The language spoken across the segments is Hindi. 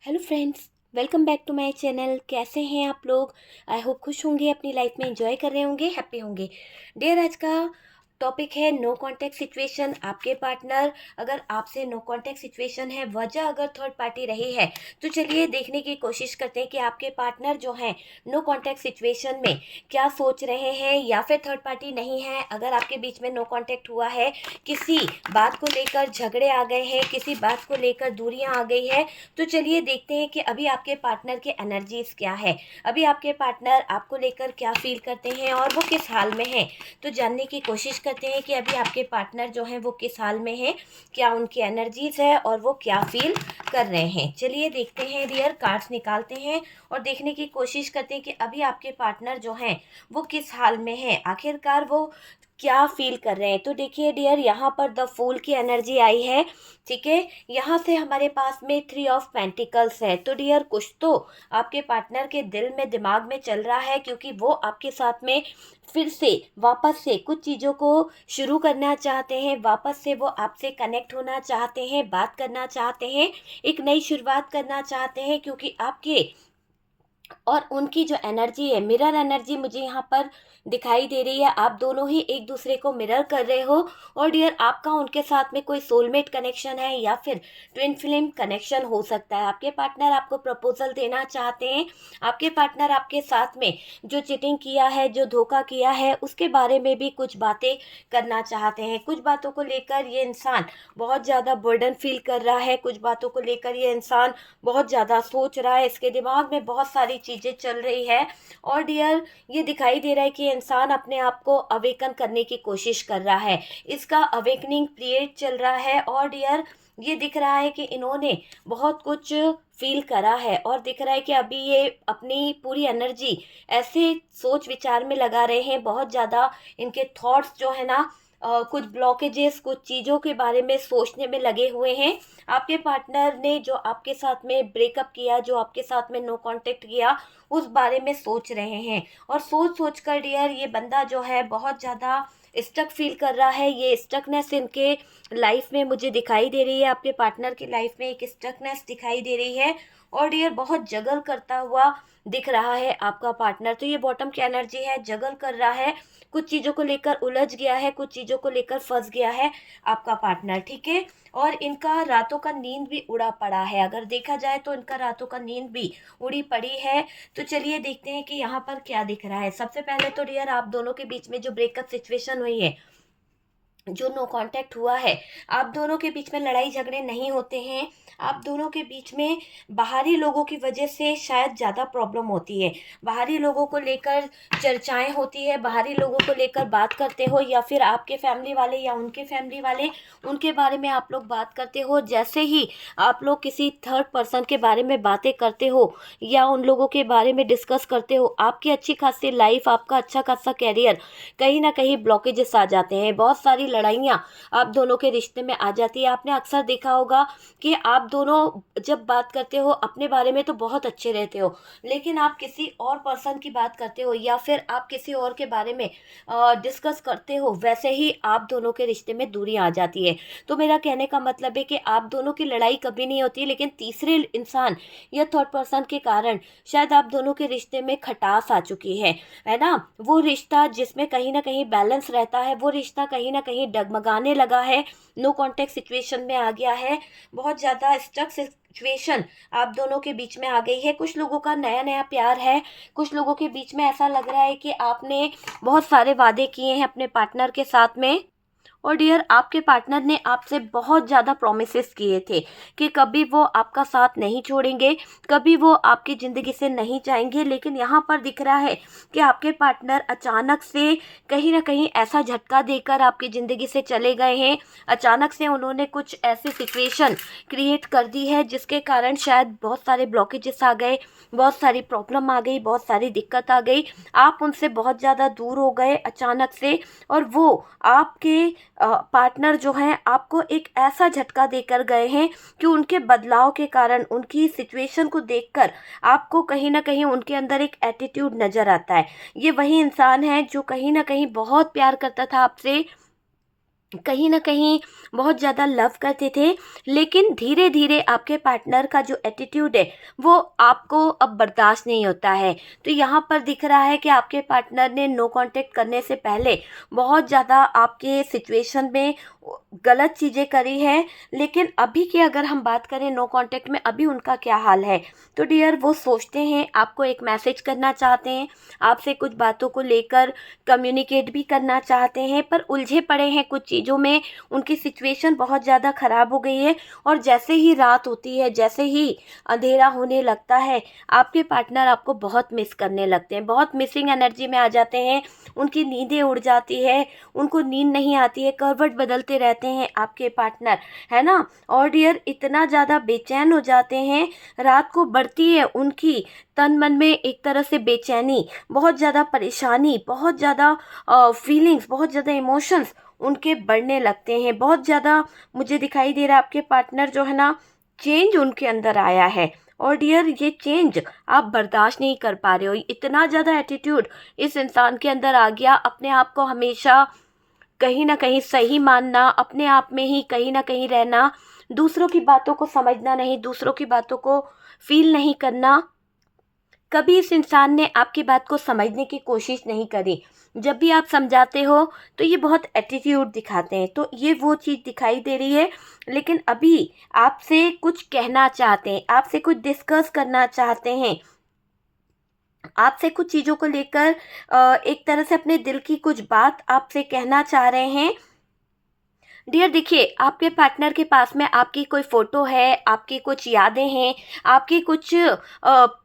Hello friends, welcome back to my channel. कैसे हैं आप लोग? आई होप खुश होंगे, अपनी लाइफ में एंजॉय कर रहे होंगे, हैप्पी होंगे। डियर, आज का टॉपिक है नो कांटेक्ट सिचुएशन। आपके पार्टनर अगर आपसे नो कांटेक्ट सिचुएशन है, वजह अगर थर्ड पार्टी रही है, तो चलिए देखने की कोशिश करते हैं कि आपके पार्टनर जो हैं नो कांटेक्ट सिचुएशन में क्या सोच रहे हैं, या फिर थर्ड पार्टी नहीं है। अगर आपके बीच में नो कांटेक्ट हुआ है, किसी बात को लेकर झगड़े आ गए हैं, किसी बात को लेकर दूरियां आ गई है, तो चलिए देखते हैं कि अभी आपके पार्टनर के एनर्जीज क्या है, अभी आपके पार्टनर आपको लेकर क्या फील करते हैं और वो किस हाल में है। तो जानने की कोशिश करते हैं कि अभी आपके पार्टनर जो हैं वो किस हाल में हैं, क्या उनकी एनर्जीज है और वो क्या फील कर रहे हैं। चलिए देखते हैं डियर, कार्ड्स निकालते हैं और देखने की कोशिश करते हैं कि अभी आपके पार्टनर जो हैं वो किस हाल में है, आखिरकार वो क्या फील कर रहे हैं। तो देखिए डियर, यहाँ पर द फूल की एनर्जी आई है, ठीक है। यहाँ से हमारे पास में 3 ऑफ पेंटिकल्स है। तो डियर, कुछ तो आपके पार्टनर के दिल में, दिमाग में चल रहा है, क्योंकि वो आपके साथ में फिर से वापस से कुछ चीज़ों को शुरू करना चाहते हैं, वापस से वो आपसे कनेक्ट होना चाहते हैं, बात करना चाहते हैं, एक नई शुरुआत करना चाहते हैं, क्योंकि आपके और उनकी जो एनर्जी है, मिरर एनर्जी मुझे यहाँ पर दिखाई दे रही है। आप दोनों ही एक दूसरे को मिरर कर रहे हो। और डियर, आपका उनके साथ में कोई सोलमेट कनेक्शन है या फिर ट्विन फ्लेम कनेक्शन हो सकता है। आपके पार्टनर आपको प्रपोजल देना चाहते हैं। आपके पार्टनर आपके साथ में जो चीटिंग किया है, जो धोखा किया है, उसके बारे में भी कुछ बातें करना चाहते हैं। कुछ बातों को लेकर ये इंसान बहुत ज़्यादा बर्डन फील कर रहा है, कुछ बातों को लेकर ये इंसान बहुत ज़्यादा सोच रहा है, इसके दिमाग में बहुत सारी चीज़ें चल रही है। और डियर, ये दिखाई दे रहा है कि इंसान अपने आप को अवेकन करने की कोशिश कर रहा है, इसका अवेकनिंग पीरियड चल रहा है। और डियर, ये दिख रहा है कि इन्होंने बहुत कुछ फील करा है, और दिख रहा है कि अभी ये अपनी पूरी एनर्जी ऐसे सोच विचार में लगा रहे हैं। बहुत ज़्यादा इनके थॉट्स जो है ना, कुछ ब्लॉकेजेस, कुछ चीज़ों के बारे में सोचने में लगे हुए हैं। आपके पार्टनर ने जो आपके साथ में ब्रेकअप किया, जो आपके साथ में नो कांटेक्ट किया, उस बारे में सोच रहे हैं। और सोच सोच कर डियर, ये बंदा जो है बहुत ज़्यादा स्टक फील कर रहा है। ये स्टकनेस इनके लाइफ में मुझे दिखाई दे रही है, आपके पार्टनर की लाइफ में एक स्टकनेस दिखाई दे रही है। और डियर, बहुत जगल करता हुआ दिख रहा है आपका पार्टनर। तो ये बॉटम की एनर्जी है, जगल कर रहा है, कुछ चीज़ों को लेकर उलझ गया है, कुछ चीज़ों को लेकर फंस गया है आपका पार्टनर, ठीक है। और इनका रातों का नींद भी उड़ा पड़ा है, अगर देखा जाए तो इनका रातों का नींद भी उड़ी पड़ी है। तो चलिए देखते हैं कि यहाँ पर क्या दिख रहा है। सबसे पहले तो डियर, आप दोनों के बीच में जो ब्रेकअप सिचुएशन हुई है, जो नो कांटेक्ट हुआ है, आप दोनों के बीच में लड़ाई झगड़े नहीं होते हैं। आप दोनों के बीच में बाहरी लोगों की वजह से शायद ज़्यादा प्रॉब्लम होती है, बाहरी लोगों को लेकर चर्चाएं होती है, बाहरी लोगों को लेकर बात करते हो, या फिर आपके फैमिली वाले या उनके फैमिली वाले, उनके बारे में आप लोग बात करते हो। जैसे ही आप लोग किसी थर्ड पर्सन के बारे में बातें करते हो या उन लोगों के बारे में डिस्कस करते हो, आपकी अच्छी खासी लाइफ, आपका अच्छा खासा कैरियर, कहीं ना कहीं ब्लॉकेजेस आ जाते हैं, बहुत सारी लड़ाइयाँ आप दोनों के रिश्ते में आ जाती है। आपने अक्सर देखा होगा कि आप दोनों जब बात करते हो अपने बारे में तो बहुत अच्छे रहते हो, लेकिन आप किसी और पर्सन की बात करते हो या फिर आप किसी और के बारे में डिस्कस करते हो, वैसे ही आप दोनों के रिश्ते में दूरी आ जाती है। तो मेरा कहने का मतलब है कि आप दोनों की लड़ाई कभी नहीं होती, लेकिन तीसरे इंसान या थर्ड पर्सन के कारण शायद आप दोनों के रिश्ते में खटास आ चुकी है ना। वो रिश्ता जिसमें कहीं ना कहीं बैलेंस रहता है, वो रिश्ता कहीं ना कहीं डगमगाने लगा है, नो कांटेक्ट सिचुएशन में आ गया है, बहुत ज़्यादा स्टक सिचुएशन आप दोनों के बीच में आ गई है। कुछ लोगों का नया नया प्यार है, कुछ लोगों के बीच में ऐसा लग रहा है कि आपने बहुत सारे वादे किए हैं अपने पार्टनर के साथ में। और डियर, आपके पार्टनर ने आपसे बहुत ज़्यादा प्रोमिसेस किए थे कि कभी वो आपका साथ नहीं छोड़ेंगे, कभी वो आपकी ज़िंदगी से नहीं जाएंगे। लेकिन यहाँ पर दिख रहा है कि आपके पार्टनर अचानक से कहीं ना कहीं ऐसा झटका देकर आपकी ज़िंदगी से चले गए हैं। अचानक से उन्होंने कुछ ऐसी सिचुएशन क्रिएट कर दी है जिसके कारण शायद बहुत सारे ब्लॉकेजेस आ गए, बहुत सारी प्रॉब्लम आ गई, बहुत सारी दिक्कत आ गई। आप उनसे बहुत ज़्यादा दूर हो गए अचानक से, और वो आपके पार्टनर जो हैं आपको एक ऐसा झटका देकर गए हैं कि उनके बदलाव के कारण, उनकी सिचुएशन को देखकर आपको कहीं ना कहीं उनके अंदर एक एटीट्यूड नज़र आता है। ये वही इंसान है जो कहीं ना कहीं बहुत प्यार करता था आपसे, कहीं न कहीं बहुत ज़्यादा लव करते थे, लेकिन धीरे धीरे आपके पार्टनर का जो एटीट्यूड है वो आपको अब बर्दाश्त नहीं होता है। तो यहाँ पर दिख रहा है कि आपके पार्टनर ने नो कांटेक्ट करने से पहले बहुत ज़्यादा आपके सिचुएशन में गलत चीज़ें करी हैं, लेकिन अभी की अगर हम बात करें नो कांटेक्ट में अभी उनका क्या हाल है, तो डियर वो सोचते हैं आपको एक मैसेज करना चाहते हैं, आपसे कुछ बातों को लेकर कम्युनिकेट भी करना चाहते हैं, पर उलझे पड़े हैं कुछ चीज़ों में। उनकी सिचुएशन बहुत ज़्यादा ख़राब हो गई है और जैसे ही रात होती है, जैसे ही अंधेरा होने लगता है, आपके पार्टनर आपको बहुत मिस करने लगते हैं, बहुत मिसिंग एनर्जी में आ जाते हैं। उनकी नींदें उड़ जाती है, उनको नींद नहीं आती है, करवट बदलते रहते हैं आपके पार्टनर, है ना। और डियर इतना ज़्यादा बेचैन हो जाते हैं, रात को बढ़ती है उनकी तन मन में एक तरह से बेचैनी, बहुत ज़्यादा परेशानी, बहुत ज़्यादा फीलिंग्स, बहुत ज़्यादा इमोशंस उनके बढ़ने लगते हैं। बहुत ज़्यादा मुझे दिखाई दे रहा है आपके पार्टनर जो है ना, चेंज उनके अंदर आया है। और डियर ये चेंज आप बर्दाश्त नहीं कर पा रहे हो, इतना ज़्यादा एटीट्यूड इस इंसान के अंदर आ गया, अपने आप को हमेशा कहीं ना कहीं सही मानना, अपने आप में ही कहीं ना कहीं रहना, दूसरों की बातों को समझना नहीं, दूसरों की बातों को फील नहीं करना। कभी इस इंसान ने आपकी बात को समझने की कोशिश नहीं करी। जब भी आप समझाते हो तो ये बहुत एटीट्यूड दिखाते हैं, तो ये वो चीज़ दिखाई दे रही है। लेकिन अभी आपसे कुछ कहना चाहते हैं, आपसे कुछ डिस्कस करना चाहते हैं, आपसे कुछ चीज़ों को लेकर एक तरह से अपने दिल की कुछ बात आपसे कहना चाह रहे हैं। डियर देखिए, आपके पार्टनर के पास में आपकी कोई फ़ोटो है, आपकी कुछ यादें हैं, आपकी कुछ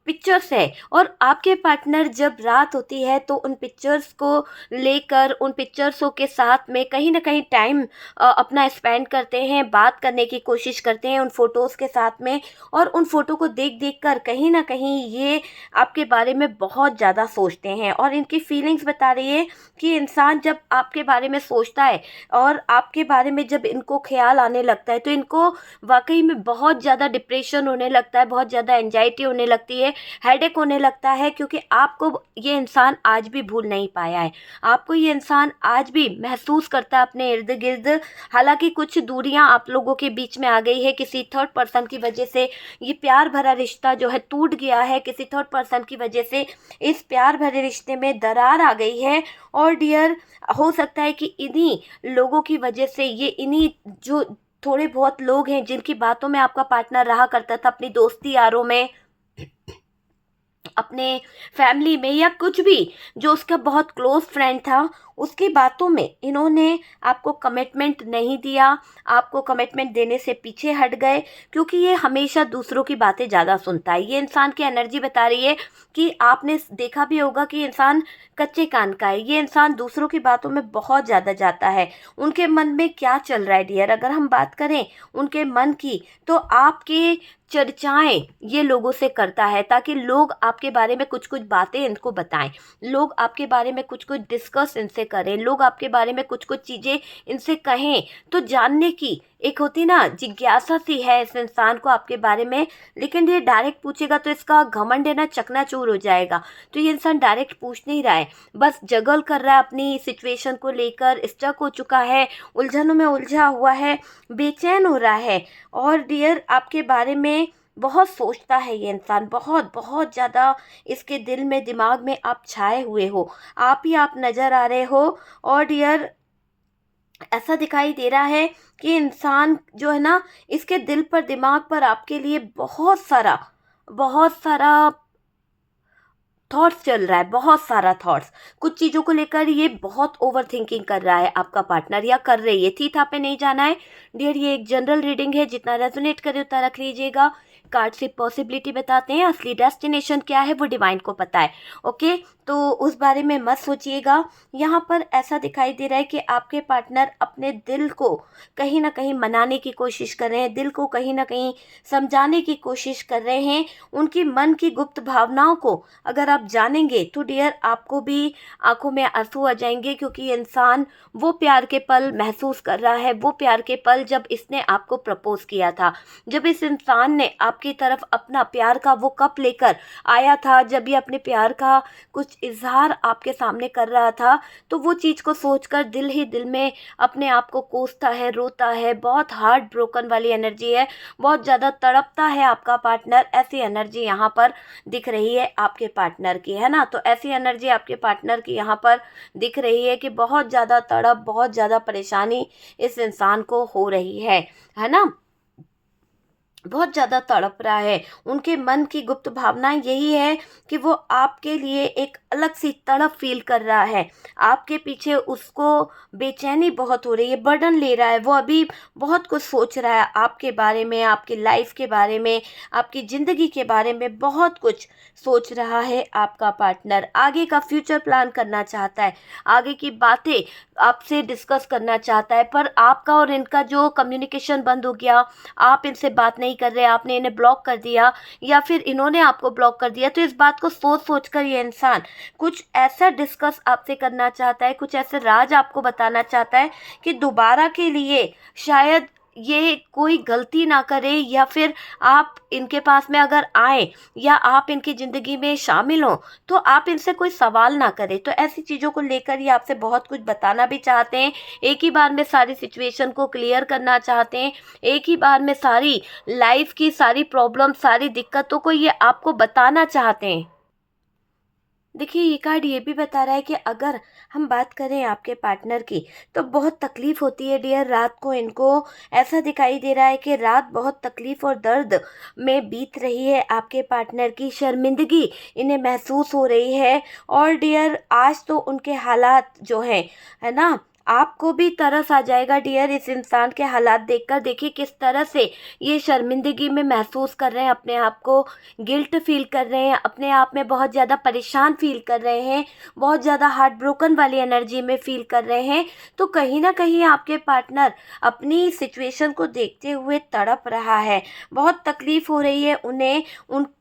पिक्चर्स है, और आपके पार्टनर जब रात होती है तो उन पिक्चर्स को लेकर, उन पिक्चर्सों के साथ में कहीं न कहीं टाइम अपना स्पेंड करते हैं, बात करने की कोशिश करते हैं उन फ़ोटोज़ के साथ में। और उन फ़ोटो को देख-देख कर कहीं न कहीं ये आपके बारे में बहुत ज़्यादा सोचते हैं, और इनकी फीलिंग्स बता रही है कि इंसान जब आपके बारे में सोचता है और आपके बारे में जब इनको ख्याल आने लगता है तो इनको वाकई में बहुत ज़्यादा डिप्रेशन होने लगता है, बहुत ज़्यादा एंजाइटी होने लगती है, हेडेक होने लगता है, क्योंकि आपको ये इंसान आज भी भूल नहीं पाया है, आपको ये इंसान आज भी महसूस करता है अपने इर्द गिर्द। हालांकि कुछ दूरियां आप लोगों के बीच में आ गई है, किसी थर्ड पर्सन की वजह से ये प्यार भरा रिश्ता जो है टूट गया है, किसी थर्ड पर्सन की वजह से इस प्यार भरे रिश्ते में दरार आ गई है। और डियर हो सकता है कि इन्हीं लोगों की वजह से, ये इन्हीं जो थोड़े बहुत लोग हैं जिनकी बातों में आपका पार्टनर रहा करता था, अपनी दोस्ती यारों में, अपने फैमिली में, या कुछ भी जो उसका बहुत क्लोज फ्रेंड था, उसकी बातों में इन्होंने आपको कमिटमेंट नहीं दिया, आपको कमिटमेंट देने से पीछे हट गए, क्योंकि ये हमेशा दूसरों की बातें ज़्यादा सुनता है। ये इंसान की एनर्जी बता रही है कि आपने देखा भी होगा कि इंसान कच्चे कान का है, ये इंसान दूसरों की बातों में बहुत ज़्यादा जाता है। उनके मन में क्या चल रहा है डियर, अगर हम बात करें उनके मन की, तो आपके चर्चाएं ये लोगों से करता है ताकि लोग आपके बारे में कुछ कुछ बातें इनको बताएं, लोग आपके बारे में कुछ कुछ डिस्कस इनसे करें, लोग आपके बारे में कुछ कुछ चीज़ें इनसे कहें। तो जानने की एक होती ना जिज्ञासा सी है इस इंसान को आपके बारे में, लेकिन ये डायरेक्ट पूछेगा तो इसका घमंड है ना चकनाचूर हो जाएगा। तो ये इंसान डायरेक्ट पूछ नहीं रहा है, बस जगल कर रहा है अपनी सिचुएशन को लेकर, स्टक हो चुका है, उलझनों में उलझा हुआ है, बेचैन हो रहा है। और डियर आपके बारे में बहुत सोचता है ये इंसान, बहुत बहुत ज़्यादा इसके दिल में, दिमाग में आप छाए हुए हो, आप ही आप नज़र आ रहे हो। और डियर ऐसा दिखाई दे रहा है कि इंसान जो है ना, इसके दिल पर, दिमाग पर आपके लिए बहुत सारा थॉट्स चल रहा है, बहुत सारा थॉट्स, कुछ चीज़ों को लेकर ये बहुत ओवर थिंकिंग कर रहा है आपका पार्टनर, या कर रही है। थी था पे नहीं जाना है डियर, ये एक जनरल रीडिंग है, जितना रेजोनेट करे उतना रख लीजिएगा। कार्ड से पॉसिबिलिटी बताते हैं, असली डेस्टिनेशन क्या है वो डिवाइन को पता है। ओके, तो उस बारे में मत सोचिएगा। यहाँ पर ऐसा दिखाई दे रहा है कि आपके पार्टनर अपने दिल को कहीं ना कहीं मनाने की कोशिश कर रहे हैं, दिल को कहीं ना कहीं समझाने की कोशिश कर रहे हैं। उनकी मन की गुप्त भावनाओं को अगर आप आप जानेंगे तो डियर आपको भी आंखों में आंसू आ जाएंगे, क्योंकि ये इंसान वो प्यार के पल महसूस कर रहा है, वो प्यार के पल जब इसने आपको प्रपोज किया था, जब इस इंसान ने आपकी तरफ अपना प्यार का वो कप लेकर आया था, जब ये अपने प्यार का कुछ इजहार आपके सामने कर रहा था, तो वो चीज़ को सोचकर दिल ही दिल में अपने आप को कोसता है, रोता है। बहुत हार्ट ब्रोकन वाली एनर्जी है, बहुत ज़्यादा तड़पता है आपका पार्टनर, ऐसी एनर्जी यहाँ पर दिख रही है आपके पार्टनर की, है ना। तो ऐसी एनर्जी आपके पार्टनर की यहाँ पर दिख रही है कि बहुत ज़्यादा तड़प, बहुत ज़्यादा परेशानी इस इंसान को हो रही है ना। बहुत ज़्यादा तड़प रहा है। उनके मन की गुप्त भावना यही है कि वो आपके लिए एक अलग सी तड़प फील कर रहा है। आपके पीछे उसको बेचैनी बहुत हो रही है, बर्डन ले रहा है। वो अभी बहुत कुछ सोच रहा है आपके बारे में, आपकी लाइफ के बारे में, आपकी ज़िंदगी के बारे में बहुत कुछ सोच रहा है आपका पार्टनर। आगे का फ्यूचर प्लान करना चाहता है, आगे की बातें आपसे डिस्कस करना चाहता है, पर आपका और इनका जो कम्युनिकेशन बंद हो गया, आप इनसे बात नहीं कर रहे, आपने इन्हें ब्लॉक कर दिया या फिर इन्होंने आपको ब्लॉक कर दिया, तो इस बात को सोच सोच कर ये इंसान कुछ ऐसा डिस्कस आपसे करना चाहता है, कुछ ऐसे राज आपको बताना चाहता है कि दोबारा के लिए शायद ये कोई गलती ना करे, या फिर आप इनके पास में अगर आए या आप इनकी ज़िंदगी में शामिल हों तो आप इनसे कोई सवाल ना करें। तो ऐसी चीज़ों को लेकर ये आपसे बहुत कुछ बताना भी चाहते हैं, एक ही बार में सारी सिचुएशन को क्लियर करना चाहते हैं, एक ही बार में सारी लाइफ की सारी प्रॉब्लम, सारी दिक्कतों को ये आपको बताना चाहते हैं। देखिए, ये कार्ड ये भी बता रहा है कि अगर हम बात करें आपके पार्टनर की, तो बहुत तकलीफ़ होती है डियर। रात को इनको ऐसा दिखाई दे रहा है कि रात बहुत तकलीफ़ और दर्द में बीत रही है। आपके पार्टनर की शर्मिंदगी इन्हें महसूस हो रही है। और डियर आज तो उनके हालात जो हैं, है ना, आपको भी तरस आ जाएगा डियर इस इंसान के हालात देखकर। देखिए किस तरह से ये शर्मिंदगी में महसूस कर रहे हैं, अपने आप को गिल्ट फील कर रहे हैं, अपने आप में बहुत ज़्यादा परेशान फील कर रहे हैं, बहुत ज़्यादा हार्ट ब्रोकन वाली एनर्जी में फील कर रहे हैं। तो कहीं ना कहीं आपके पार्टनर अपनी सिचुएशन को देखते हुए तड़प रहा है, बहुत तकलीफ़ हो रही है उन्हें उनके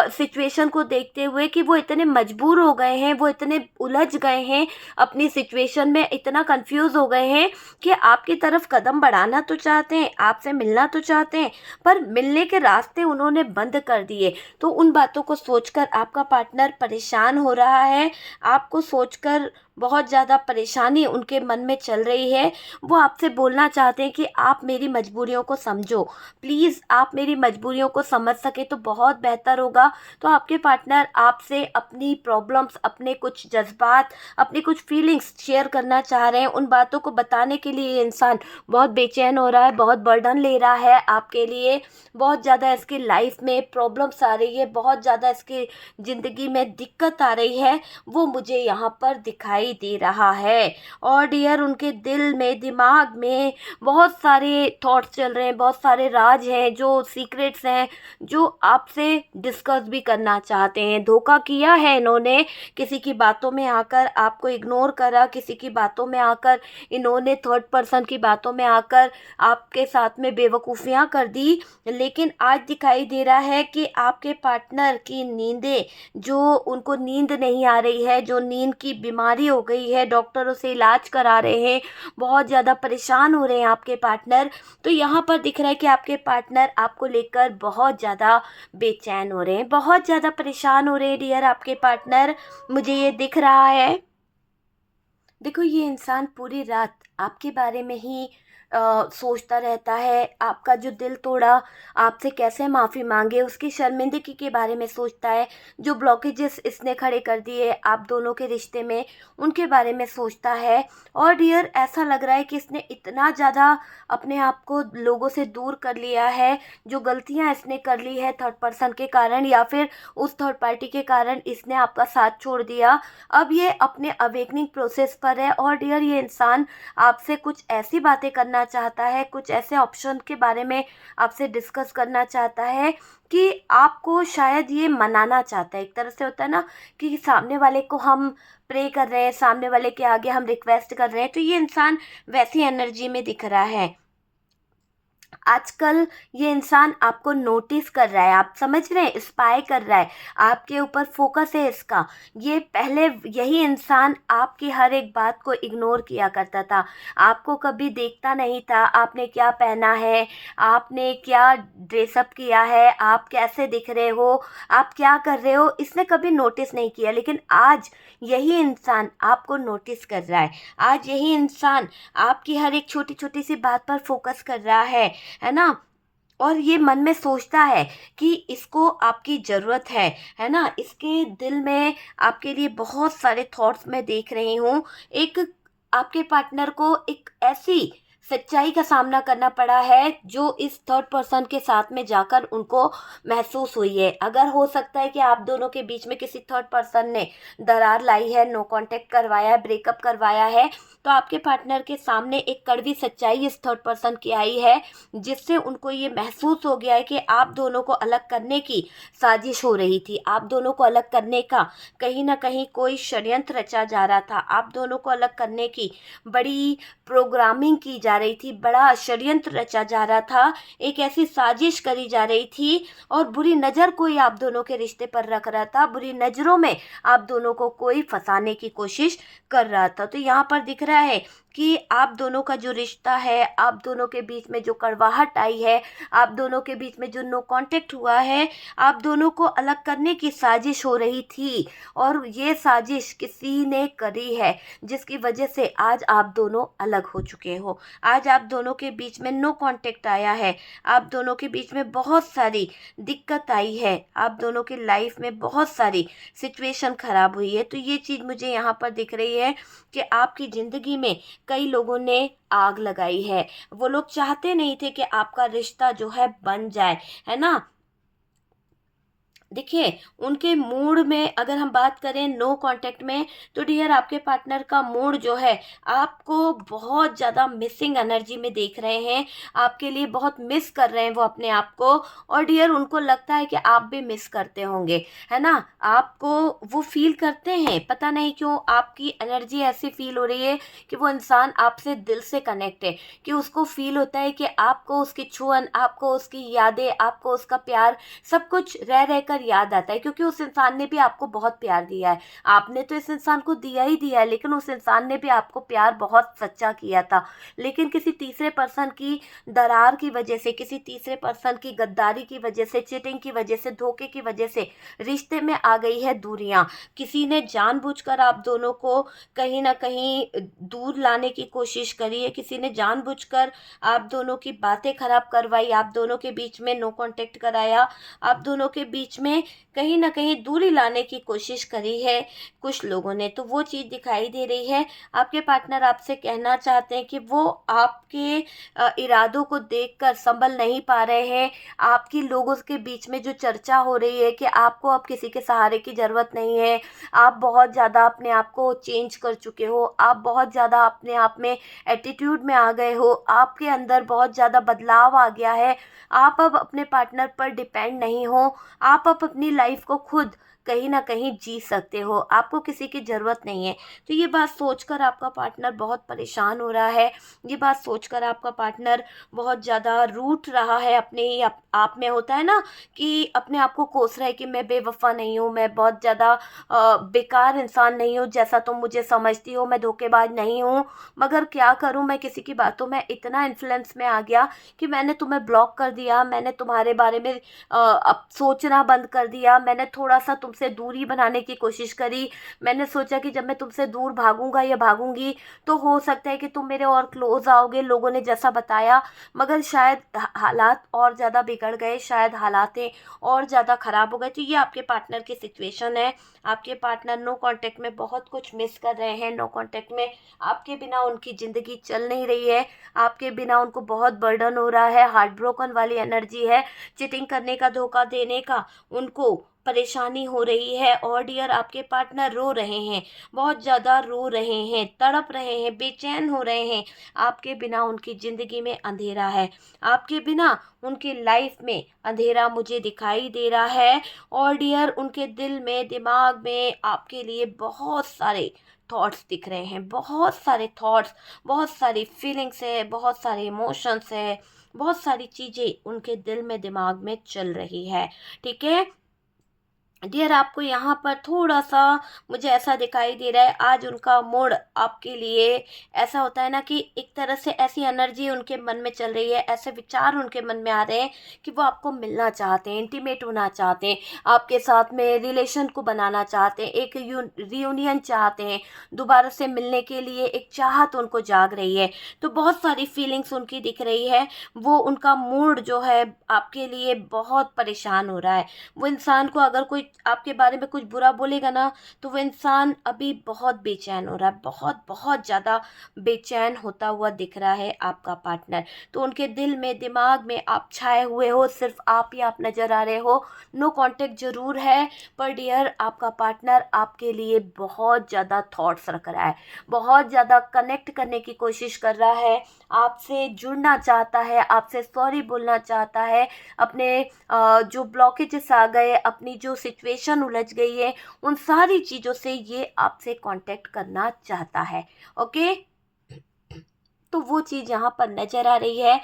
सिचुएशन को देखते हुए कि वो इतने मजबूर हो गए हैं, वो इतने उलझ गए हैं अपनी सिचुएशन में, इतना कंफ्यूज हो गए हैं कि आपकी तरफ कदम बढ़ाना तो चाहते हैं, आपसे मिलना तो चाहते हैं, पर मिलने के रास्ते उन्होंने बंद कर दिए। तो उन बातों को सोचकर आपका पार्टनर परेशान हो रहा है, आपको सोचकर बहुत ज़्यादा परेशानी उनके मन में चल रही है। वो आपसे बोलना चाहते हैं कि आप मेरी मजबूरियों को समझो, प्लीज़ आप मेरी मजबूरियों को समझ सके तो बहुत बेहतर होगा। तो आपके पार्टनर आपसे अपनी प्रॉब्लम्स, अपने कुछ जज्बात, अपनी कुछ फीलिंग्स शेयर करना चाह रहे हैं। उन बातों को बताने के लिए ये इंसान बहुत बेचैन हो रहा है, बहुत बर्डन ले रहा है आपके लिए, बहुत ज़्यादा इसकी लाइफ में प्रॉब्लम्स आ रही है, बहुत ज़्यादा इसकी ज़िंदगी में दिक्कत आ रही है, वो मुझे यहाँ पर दिखाई दे रहा है। और डियर उनके दिल में, दिमाग में बहुत सारे थॉट्स चल रहे हैं, बहुत सारे राज हैं, जो सीक्रेट्स हैं, जो आपसे डिस्कस भी करना चाहते हैं। धोखा किया है इन्होंने, किसी की बातों में आकर आपको इग्नोर करा, किसी की बातों में आकर इन्होंने थर्ड पर्सन की बातों में आकर आपके साथ में बेवकूफ़ियाँ कर दी। लेकिन आज दिखाई दे रहा है कि आपके पार्टनर की नींदें, जो उनको नींद नहीं आ रही है, जो नींद की बीमारी हो गई है, डॉक्टरों से इलाज करा रहे हैं, बहुत ज़्यादा परेशान हो रहे हैं आपके पार्टनर। तो यहाँ पर दिख रहा है कि आपके पार्टनर आपको लेकर बहुत ज़्यादा बेचैन हो रहे हैं, बहुत ज़्यादा परेशान हो रहे हैं डियर आपके पार्टनर, मुझे ये दिख रहा है। देखो, ये इंसान पूरी रात आपके बारे में ही सोचता रहता है, आपका जो दिल तोड़ा, आपसे कैसे माफ़ी मांगे, उसकी शर्मिंदगी के बारे में सोचता है, जो ब्लॉकेजेस इसने खड़े कर दिए आप दोनों के रिश्ते में, उनके बारे में सोचता है। और डियर ऐसा लग रहा है कि इसने इतना ज़्यादा अपने आप को लोगों से दूर कर लिया है, जो गलतियां इसने कर ली है थर्ड पर्सन के कारण या फिर उस थर्ड पार्टी के कारण इसने आपका साथ छोड़ दिया। अब ये अपने अवेकनिंग प्रोसेस पर है। और डियर ये इंसान आपसे कुछ ऐसी बातें करना चाहता है, कुछ ऐसे ऑप्शन के बारे में आपसे डिस्कस करना चाहता है कि आपको शायद ये मनाना चाहता है। एक तरह से होता है ना कि सामने वाले को हम प्रे कर रहे हैं, सामने वाले के आगे हम रिक्वेस्ट कर रहे हैं, तो ये इंसान वैसी एनर्जी में दिख रहा है। आजकल ये इंसान आपको नोटिस कर रहा है, आप समझ रहे हैं, स्पाई कर रहा है, आपके ऊपर फोकस है इसका। ये पहले यही इंसान आपकी हर एक बात को इग्नोर किया करता था, आपको कभी देखता नहीं था, आपने क्या पहना है, आपने क्या ड्रेसअप किया है, आप कैसे दिख रहे हो, आप क्या कर रहे हो, इसने कभी नोटिस नहीं किया। लेकिन आज यही इंसान आपको नोटिस कर रहा है, आज यही इंसान आपकी हर एक छोटी छोटी सी बात पर फोकस कर रहा है ना। और ये मन में सोचता है कि इसको आपकी ज़रूरत है ना। इसके दिल में आपके लिए बहुत सारे थॉट्स मैं देख रही हूँ। एक आपके पार्टनर को एक ऐसी सच्चाई का सामना करना पड़ा है जो इस थर्ड पर्सन के साथ में जाकर उनको महसूस हुई है। अगर हो सकता है कि आप दोनों के बीच में किसी थर्ड पर्सन ने दरार लाई है, नो कांटेक्ट करवाया है, ब्रेकअप करवाया है, तो आपके पार्टनर के सामने एक कड़वी सच्चाई इस थर्ड पर्सन की आई है, जिससे उनको ये महसूस हो गया है कि आप दोनों को अलग करने की साजिश हो रही थी, आप दोनों को अलग करने का कहीं ना कहीं कोई षड्यंत्र रचा जा रहा था, आप दोनों को अलग करने की बड़ी प्रोग्रामिंग की जा रही थी, बड़ा षड्यंत्र रचा जा रहा था, एक ऐसी साजिश करी जा रही थी और बुरी नज़र कोई आप दोनों के रिश्ते पर रख रहा था, बुरी नज़रों में आप दोनों को कोई फंसाने की कोशिश कर रहा था। तो यहाँ पर दिख रहा है कि आप दोनों का जो रिश्ता है, आप दोनों के बीच में जो कड़वाहट आई है, आप दोनों के बीच में जो नो कांटेक्ट हुआ है, आप दोनों को अलग करने की साजिश हो रही थी और ये साजिश किसी ने करी है, जिसकी वजह से आज आप दोनों अलग हो चुके हो। आज आप दोनों के बीच में नो कांटेक्ट आया है, आप दोनों के बीच में बहुत सारी दिक्कत आई है, आप दोनों की लाइफ में बहुत सारी सिचुएशन खराब हुई है। तो ये चीज़ मुझे यहाँ पर दिख रही है कि आपकी ज़िंदगी में कई लोगों ने आग लगाई है। वो लोग चाहते नहीं थे कि आपका रिश्ता जो है बन जाए, है ना। देखिए, उनके मूड में अगर हम बात करें नो कांटेक्ट में, तो डियर आपके पार्टनर का मूड जो है आपको बहुत ज़्यादा मिसिंग एनर्जी में देख रहे हैं, आपके लिए बहुत मिस कर रहे हैं वो अपने आप को। और डियर उनको लगता है कि आप भी मिस करते होंगे, है ना। आपको वो फील करते हैं, पता नहीं क्यों आपकी एनर्जी ऐसी फील हो रही है कि वो इंसान आपसे दिल से कनेक्ट है, कि उसको फील होता है कि आपको उसकी छुअन, आपको उसकी यादें, आपको उसका प्यार सब कुछ रह रहकर याद आता है, क्योंकि उस इंसान ने भी आपको बहुत प्यार दिया है। आपने तो इस इंसान को दिया ही दिया है, लेकिन उस इंसान ने भी आपको प्यार बहुत सच्चा किया था। लेकिन किसी तीसरे पर्सन की दरार की वजह से, किसी तीसरे पर्सन की गद्दारी की वजह से, चीटिंग की वजह से, धोखे की वजह से रिश्ते में आ गई है दूरियां। किसी ने जानबूझकर आप दोनों को कहीं ना कहीं दूर लाने की कोशिश करी है, किसी ने जानबूझकर आप दोनों की बातें खराब करवाई, आप दोनों के बीच में नो कांटेक्ट कराया, आप दोनों के बीच में कहीं ना कहीं दूरी लाने की कोशिश करी है कुछ लोगों ने। तो वो चीज़ दिखाई दे रही है। आपके पार्टनर आपसे कहना चाहते हैं कि वो आपके इरादों को देखकर संभल नहीं पा रहे हैं। आपकी लोगों के बीच में जो चर्चा हो रही है कि आपको अब किसी के सहारे की ज़रूरत नहीं है, आप बहुत ज़्यादा अपने आप को चेंज कर चुके हो, आप बहुत ज़्यादा अपने आप में एटीट्यूड में आ गए हो, आपके अंदर बहुत ज़्यादा बदलाव आ गया है, आप अब अपने पार्टनर पर डिपेंड नहीं हो, आप अब अपनी लाइफ को खुद कहीं ना कहीं जी सकते हो, आपको किसी की ज़रूरत नहीं है। तो ये बात सोचकर आपका पार्टनर बहुत परेशान हो रहा है, ये बात सोचकर आपका पार्टनर बहुत ज़्यादा रूठ रहा है अपने ही आप में होता है ना कि अपने आप को कोस रहा है कि मैं बेवफा नहीं हूँ, मैं बहुत ज़्यादा बेकार इंसान नहीं हूँ जैसा तुम मुझे समझती हो, मैं धोखेबाज नहीं हूँ, मगर क्या करूँ, मैं किसी की बातों में इतना इन्फ्लुएंस में आ गया कि मैंने तुम्हें ब्लॉक कर दिया, मैंने तुम्हारे बारे में अब सोचना बंद कर दिया, मैंने थोड़ा सा तुमसे दूरी बनाने की कोशिश करी, मैंने सोचा कि जब मैं तुमसे दूर भागूंगा या भागूंगी तो हो सकता है कि तुम मेरे और क्लोज आओगे, लोगों ने जैसा बताया, मगर शायद हालात और ज़्यादा बिगड़ गए, शायद हालातें और ज़्यादा ख़राब हो गए। तो ये आपके पार्टनर की सिचुएशन है। आपके पार्टनर नो कांटेक्ट में बहुत कुछ मिस कर रहे हैं, नो कांटेक्ट में आपके बिना उनकी ज़िंदगी चल नहीं रही है, आपके बिना उनको बहुत बर्डन हो रहा है, हार्ट ब्रोकन वाली एनर्जी है, चीटिंग करने का, धोखा देने का उनको परेशानी हो रही है। और डियर आपके पार्टनर रो रहे हैं, बहुत ज़्यादा रो रहे हैं, तड़प रहे हैं, बेचैन हो रहे हैं। आपके बिना उनकी ज़िंदगी में अंधेरा है, आपके बिना उनकी लाइफ में अंधेरा मुझे दिखाई दे रहा है। और डियर उनके दिल में, दिमाग में आपके लिए बहुत सारे थॉट्स दिख रहे हैं, बहुत सारे थॉट्स, बहुत सारी फीलिंग्स है, बहुत सारे इमोशंस है, बहुत सारी चीज़ें उनके दिल में दिमाग में चल रही है। ठीक है डियर, आपको यहाँ पर थोड़ा सा मुझे ऐसा दिखाई दे रहा है, आज उनका मूड आपके लिए ऐसा होता है ना कि एक तरह से ऐसी एनर्जी उनके मन में चल रही है, ऐसे विचार उनके मन में आ रहे हैं कि वो आपको मिलना चाहते हैं, इंटीमेट होना चाहते हैं, आपके साथ में रिलेशन को बनाना चाहते हैं, एक रियूनियन चाहते हैं, दोबारा से मिलने के लिए एक चाहत उनको जाग रही है। तो बहुत सारी फीलिंग्स उनकी दिख रही है। वो उनका मूड जो है आपके लिए बहुत परेशान हो रहा है। वो इंसान को अगर कोई आपके बारे में कुछ बुरा बोलेगा ना, तो वो इंसान अभी बहुत बेचैन हो रहा है, बहुत बहुत ज़्यादा बेचैन होता हुआ दिख रहा है आपका पार्टनर। तो उनके दिल में दिमाग में आप छाए हुए हो, सिर्फ आप ही आप नज़र आ रहे हो। नो कांटेक्ट ज़रूर है, पर डियर आपका पार्टनर आपके लिए बहुत ज़्यादा थॉट्स रख रहा है, बहुत ज़्यादा कनेक्ट करने की कोशिश कर रहा है, आपसे जुड़ना चाहता है, आपसे सॉरी बोलना चाहता है, अपने जो ब्लॉकेजेस आ गए, अपनी जो सिचुएशन उलझ गई है, उन सारी चीज़ों से ये आपसे कांटेक्ट करना चाहता है। ओके, तो वो चीज़ यहाँ पर नज़र आ रही है।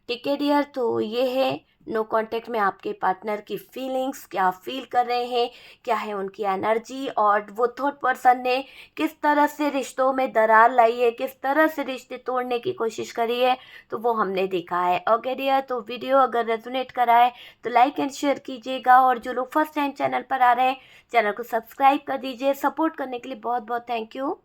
ठीक है डियर, तो ये है नो कांटेक्ट में आपके पार्टनर की फीलिंग्स, क्या फील कर रहे हैं, क्या है उनकी एनर्जी, और वो थर्ड पर्सन ने किस तरह से रिश्तों में दरार लाई है, किस तरह से रिश्ते तोड़ने की कोशिश करी है, तो वो हमने देखा है। ओके डियर, तो वीडियो अगर रेजोनेट करा है तो लाइक एंड शेयर कीजिएगा, और जो लोग फर्स्ट टाइम चैनल पर आ रहे हैं, चैनल को सब्सक्राइब कर दीजिए। सपोर्ट करने के लिए बहुत बहुत थैंक यू।